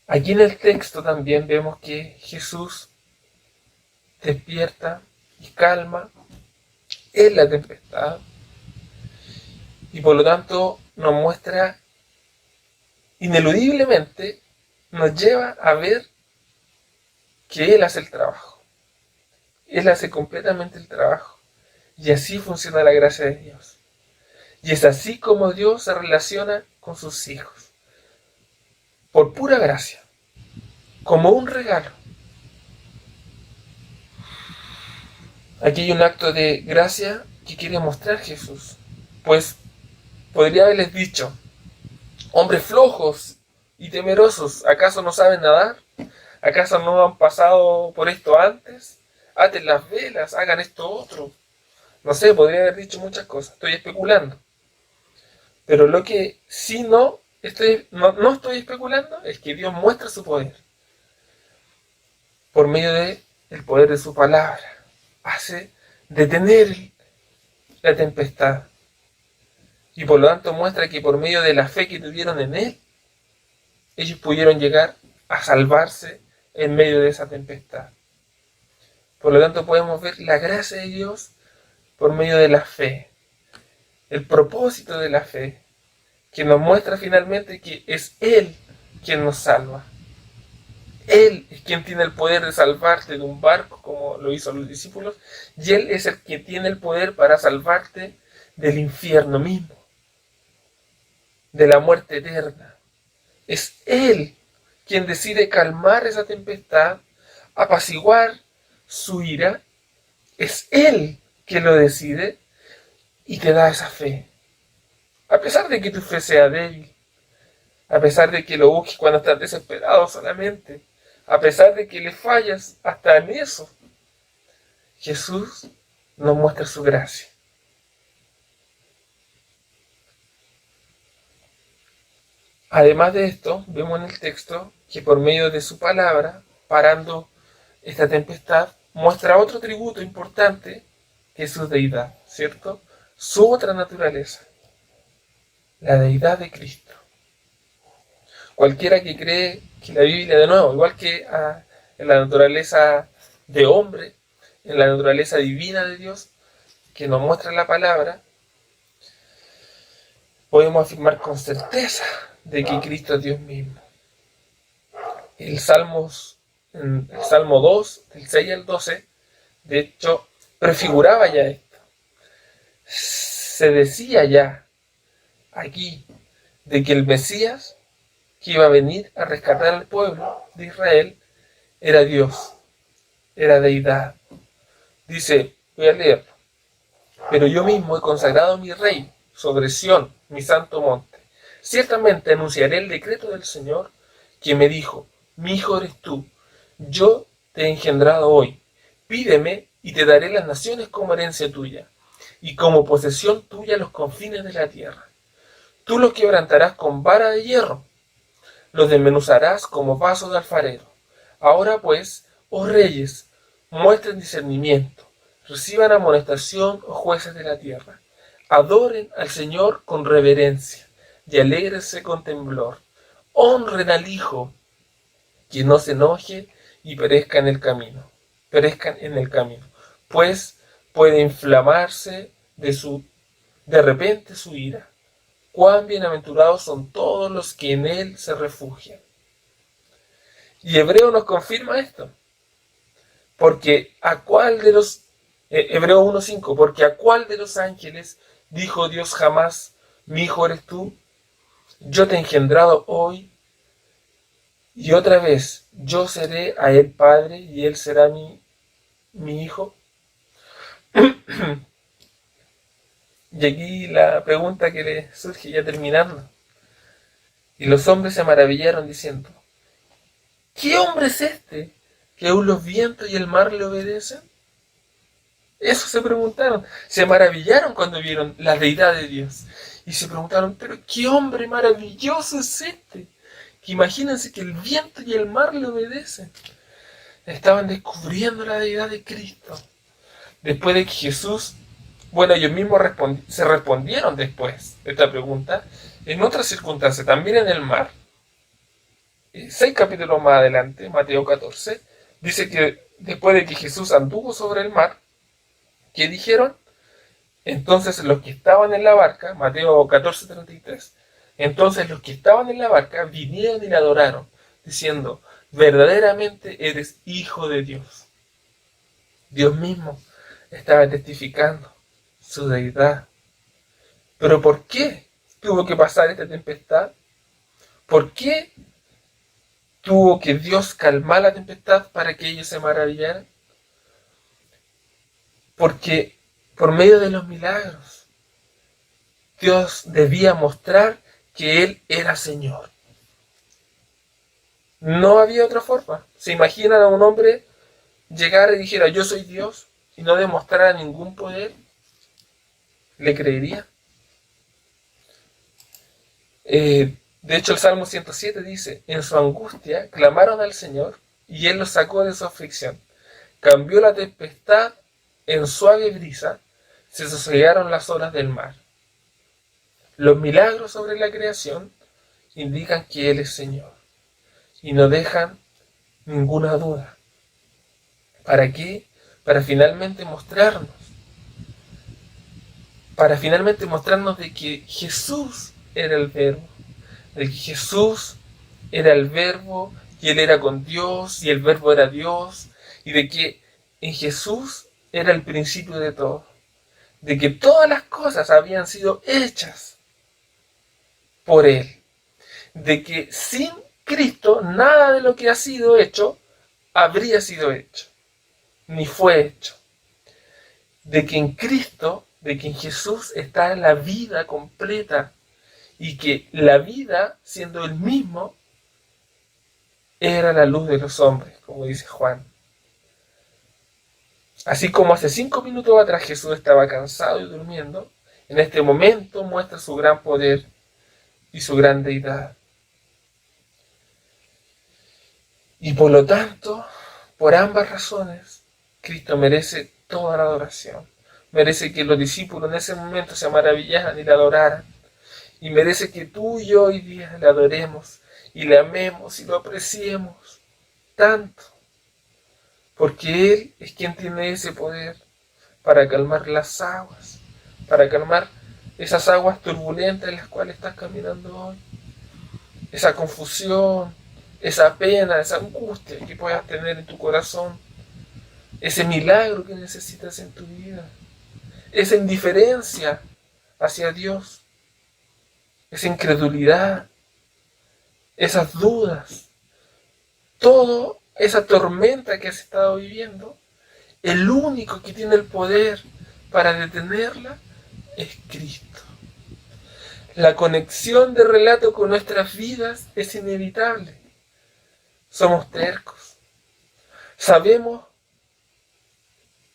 Aquí en el texto también vemos que Jesús despierta y calma en la tempestad, y por lo tanto nos muestra ineludiblemente, nos lleva a ver que Él hace el trabajo. Él hace completamente el trabajo. Y así funciona la gracia de Dios. Y es así como Dios se relaciona con sus hijos. Por pura gracia. Como un regalo. Aquí hay un acto de gracia que quiere mostrar Jesús. Pues podría haberles dicho: hombres flojos y temerosos, ¿acaso no saben nadar? ¿Acaso no han pasado por esto antes? Aten las velas, hagan esto otro. No sé, podría haber dicho muchas cosas, estoy especulando. Pero lo que sí no estoy especulando es que Dios muestra su poder. Por medio del poder de su palabra. Hace detener la tempestad. Y por lo tanto muestra que por medio de la fe que tuvieron en Él, ellos pudieron llegar a salvarse en medio de esa tempestad. Por lo tanto podemos ver la gracia de Dios por medio de la fe. El propósito de la fe, que nos muestra finalmente que es Él quien nos salva. Él es quien tiene el poder de salvarte de un barco, como lo hizo a los discípulos, y Él es el que tiene el poder para salvarte del infierno mismo, de la muerte eterna. Es Él quien decide calmar esa tempestad, apaciguar su ira. Es Él quien lo decide y te da esa fe. A pesar de que tu fe sea débil, a pesar de que lo busques cuando estás desesperado solamente, a pesar de que le fallas hasta en eso, Jesús nos muestra su gracia. Además de esto, vemos en el texto que por medio de su palabra, parando esta tempestad, muestra otro atributo importante que es su deidad, ¿cierto? Su otra naturaleza. la deidad de Cristo. Cualquiera que cree que la Biblia, de nuevo, igual que en la naturaleza de hombre, en la naturaleza divina de Dios, que nos muestra la palabra, podemos afirmar con certeza de que Cristo es Dios mismo. En el Salmo 2, del 6 al 12, de hecho, prefiguraba ya esto. Se decía ya aquí de que el Mesías que iba a venir a rescatar al pueblo de Israel era Dios, era deidad. Dice, voy a leer: pero yo mismo he consagrado a mi rey sobre Sión, mi santo monte. Ciertamente anunciaré el decreto del Señor, que me dijo: mi hijo eres tú, yo te he engendrado hoy. Pídeme y te daré las naciones como herencia tuya, y como posesión tuya los confines de la tierra. Tú los quebrantarás con vara de hierro, los desmenuzarás como vaso de alfarero. Ahora pues, oh reyes, muestren discernimiento, reciban amonestación, oh jueces de la tierra. Adoren al Señor con reverencia y alégrense con temblor. Honren al Hijo, que no se enoje y perezcan en el camino, pues puede inflamarse de repente su ira. Cuán bienaventurados son todos los que en él se refugian. Y Hebreo nos confirma esto, porque Hebreo 1:5, porque a cuál de los ángeles dijo Dios jamás: mi hijo eres tú, yo te he engendrado hoy, y otra vez yo seré a él padre y él será mi hijo. Y aquí la pregunta que le surge ya terminando. Y los hombres se maravillaron diciendo: ¿qué hombre es este que aún los vientos y el mar le obedecen? Eso se preguntaron. Se maravillaron cuando vieron la deidad de Dios. Y se preguntaron: pero ¿qué hombre maravilloso es este? Que imagínense que el viento y el mar le obedecen. Estaban descubriendo la deidad de Cristo. Después de que Jesús, ellos mismos se respondieron después de esta pregunta en otras circunstancias, también en el mar. 6 capítulos más adelante, Mateo 14, dice que después de que Jesús anduvo sobre el mar, ¿qué dijeron? Entonces los que estaban en la barca, Mateo 14:33, entonces los que estaban en la barca vinieron y le adoraron, diciendo: verdaderamente eres Hijo de Dios. Dios mismo estaba testificando su deidad. ¿Pero por qué tuvo que pasar esta tempestad? ¿Por qué tuvo que Dios calmar la tempestad para que ellos se maravillaran? Porque por medio de los milagros, Dios debía mostrar que Él era Señor. No había otra forma. ¿Se imaginan a un hombre llegar y dijera: yo soy Dios, y no demostrara ningún poder? ¿Le creería? De hecho, el Salmo 107 dice: en su angustia clamaron al Señor, y Él los sacó de su aflicción. Cambió la tempestad en suave brisa, se sosegaron las olas del mar. Los milagros sobre la creación indican que Él es Señor, y no dejan ninguna duda. ¿Para qué? Para finalmente mostrarnos de que Jesús era el Verbo, de que Jesús era el Verbo, y Él era con Dios, y el Verbo era Dios, y de que en Jesús era el principio de todo, de que todas las cosas habían sido hechas por Él, de que sin Cristo nada de lo que ha sido hecho habría sido hecho, ni fue hecho, de que en Cristo, de que en Jesús está la vida completa, y que la vida, siendo el mismo, era la luz de los hombres, como dice Juan. Así como hace 5 minutos atrás Jesús estaba cansado y durmiendo, en este momento muestra su gran poder y su gran deidad. Y por lo tanto, por ambas razones, Cristo merece toda la adoración. Merece que los discípulos en ese momento se maravillaran y le adoraran. y merece que tú y yo hoy día le adoremos y le amemos y lo apreciemos tanto, porque Él es quien tiene ese poder para calmar las aguas, para calmar esas aguas turbulentas en las cuales estás caminando hoy, esa confusión, esa pena, esa angustia que puedas tener en tu corazón, ese milagro que necesitas en tu vida, esa indiferencia hacia Dios, esa incredulidad, esas dudas, toda esa tormenta que has estado viviendo, el único que tiene el poder para detenerla es Cristo. La conexión de relato con nuestras vidas es inevitable. Somos tercos. Sabemos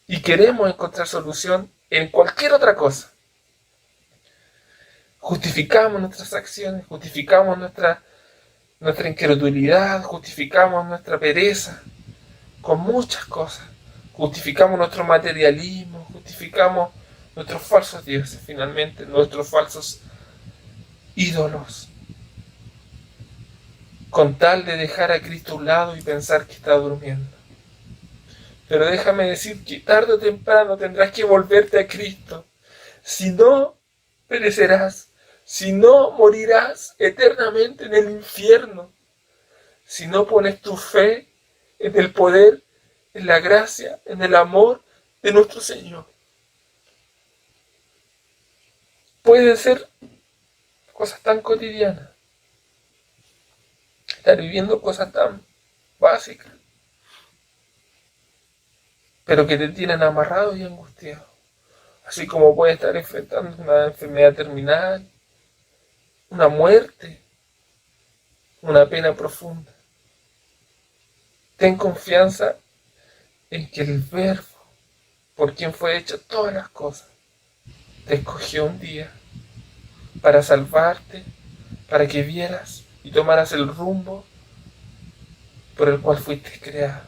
y queremos encontrar solución en cualquier otra cosa. Justificamos nuestras acciones, justificamos nuestra incredulidad, justificamos nuestra pereza con muchas cosas. Justificamos nuestro materialismo, justificamos nuestros falsos dioses, finalmente, nuestros falsos ídolos, con tal de dejar a Cristo a un lado y pensar que está durmiendo. Pero déjame decir que tarde o temprano tendrás que volverte a Cristo. Si no, perecerás. Si no, morirás eternamente en el infierno. Si no pones tu fe en el poder, en la gracia, en el amor de nuestro Señor. Pueden ser cosas tan cotidianas. Estar viviendo cosas tan básicas, pero que te tienen amarrado y angustiado. Así como puedes estar enfrentando una enfermedad terminal, una muerte, una pena profunda. Ten confianza en que el Verbo, por quien fue hecho todas las cosas, te escogió un día para salvarte, para que vieras y tomaras el rumbo por el cual fuiste creado.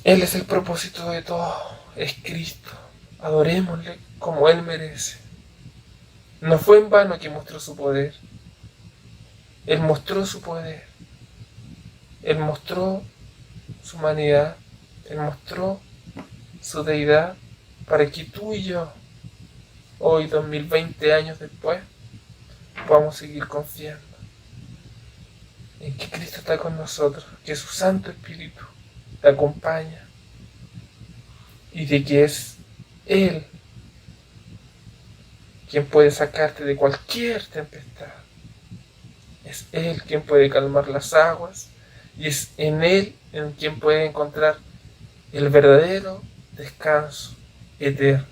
Él es el propósito de todo, es Cristo. Adorémosle como Él merece. No fue en vano que mostró su poder. Él mostró su poder. Él mostró su humanidad. Él mostró su deidad para que tú y yo, hoy 2020 años después, podamos seguir confiando en que Cristo está con nosotros, que su Santo Espíritu te acompaña y de que es Él quien puede sacarte de cualquier tempestad. Es Él quien puede calmar las aguas y es en Él en quien puede encontrar el verdadero descanso eterno.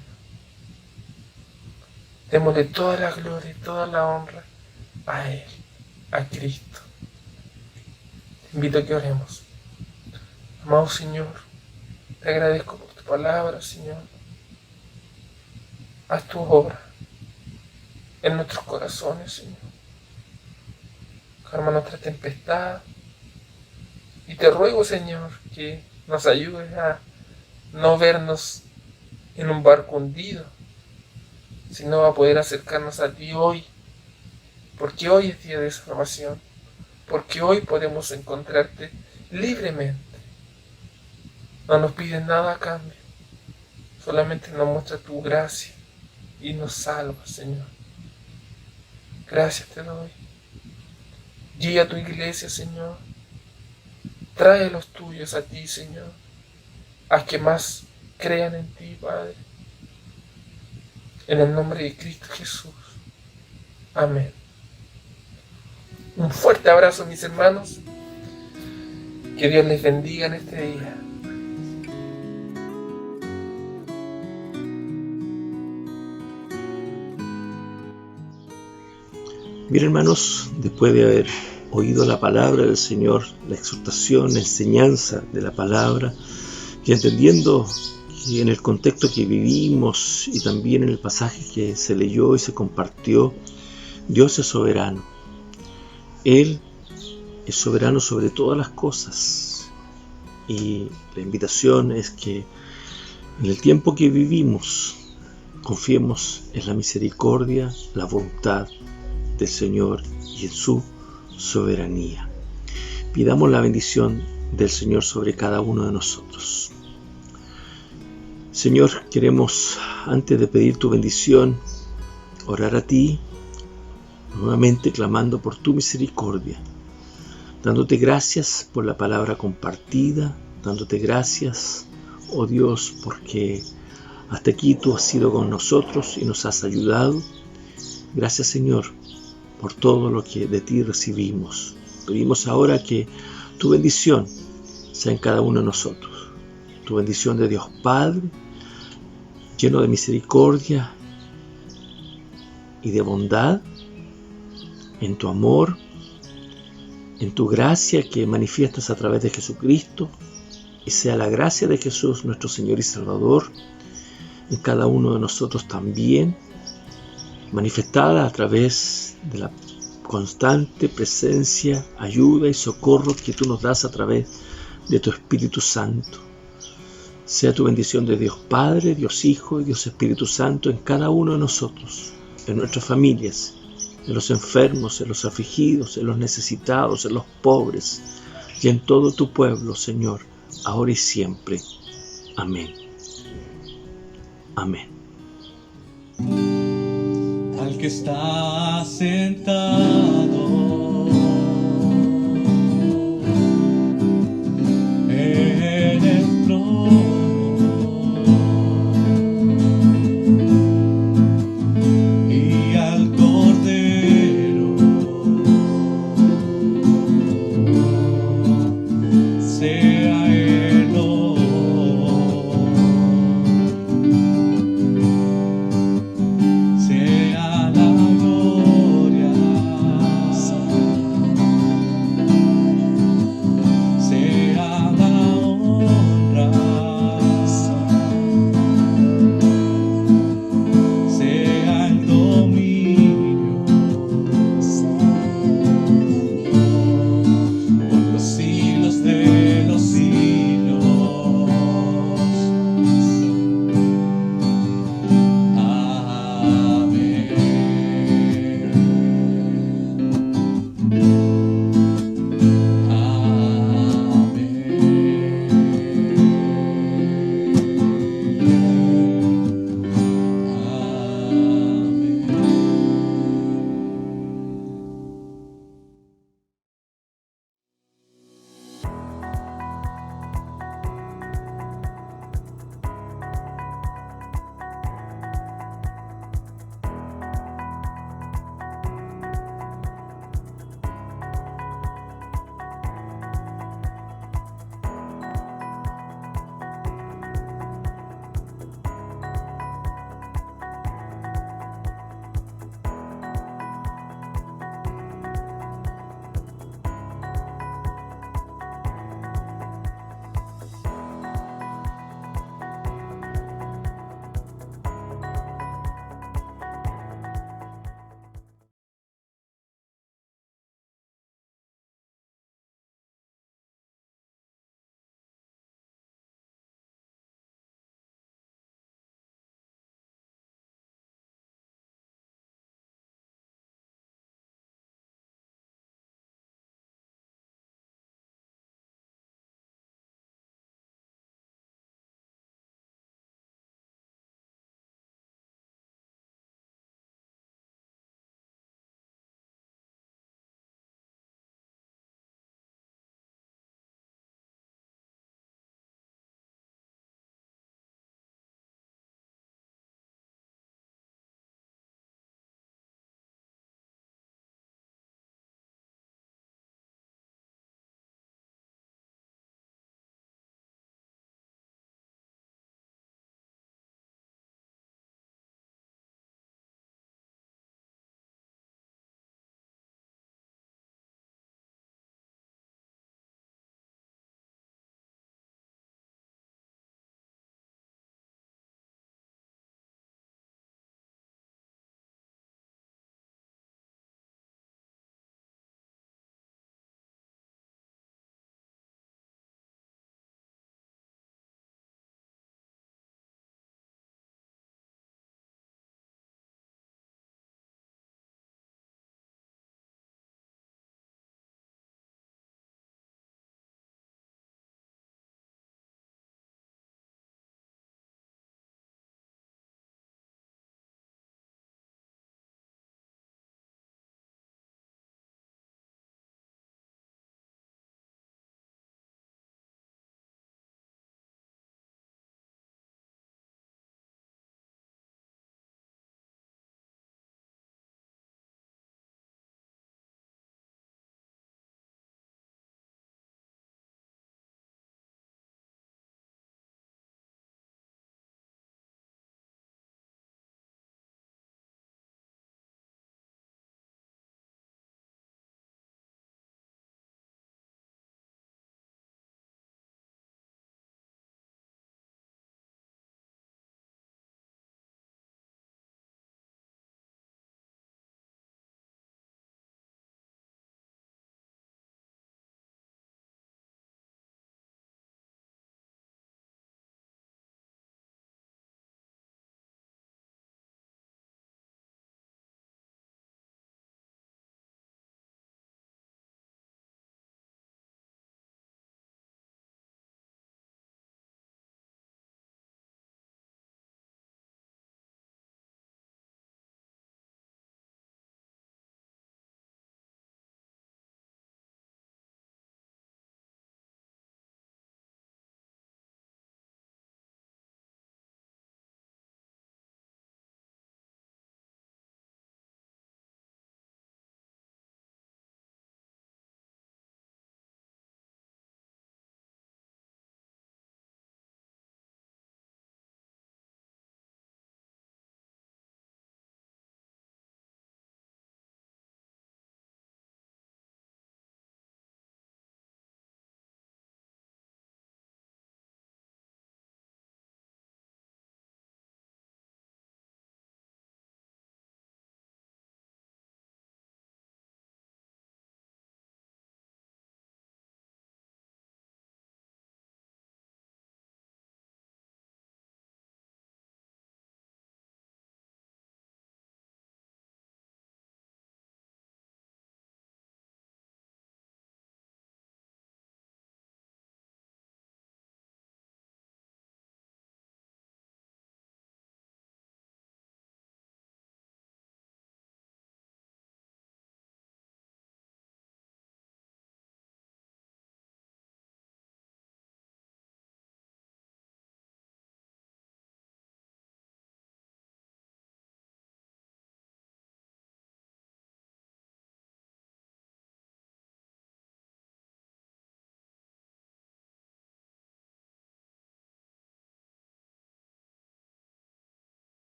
Démosle toda la gloria y toda la honra a Él, a Cristo. Te invito a que oremos. Amado Señor, te agradezco por tu palabra, Señor. Haz tu obra en nuestros corazones, Señor. Calma nuestra tempestad. Y te ruego, Señor, que nos ayudes a no vernos en un barco hundido, sino a poder acercarnos a ti hoy, porque hoy es día de salvación, porque hoy podemos encontrarte libremente. No nos pides nada a cambio, solamente nos muestra tu gracia y nos salva, Señor. Gracias te doy. Guía a tu iglesia, Señor. Trae a los tuyos a ti, Señor. Haz que más crean en ti, Padre. En el nombre de Cristo Jesús. Amén. Un fuerte abrazo, mis hermanos. Que Dios les bendiga en este día. Bien, hermanos, después de haber oído la palabra del Señor, la exhortación, la enseñanza de la palabra, y entendiendo que en el contexto que vivimos y también en el pasaje que se leyó y se compartió, Dios es soberano. Él es soberano sobre todas las cosas. Y la invitación es que en el tiempo que vivimos Confiemos en la misericordia, la voluntad del Señor y en su soberanía. Pidamos la bendición del Señor sobre cada uno de nosotros. Señor, queremos, antes de pedir tu bendición, orar a ti, nuevamente clamando por tu misericordia, dándote gracias por la palabra compartida, dándote gracias, oh Dios, porque hasta aquí tú has sido con nosotros y nos has ayudado. Gracias, Señor, por todo lo que de ti recibimos. Pedimos ahora que tu bendición sea en cada uno de nosotros. Tu bendición de Dios Padre, lleno de misericordia y de bondad, en tu amor, en tu gracia que manifiestas a través de Jesucristo, y sea la gracia de Jesús, nuestro Señor y Salvador, en cada uno de nosotros también, manifestada a través de la constante presencia, ayuda y socorro que tú nos das a través de tu Espíritu Santo. Sea tu bendición de Dios Padre, Dios Hijo y Dios Espíritu Santo en cada uno de nosotros, en nuestras familias, en los enfermos, en los afligidos, en los necesitados, en los pobres y en todo tu pueblo, Señor, ahora y siempre. Amén. Amén. Al que está cerca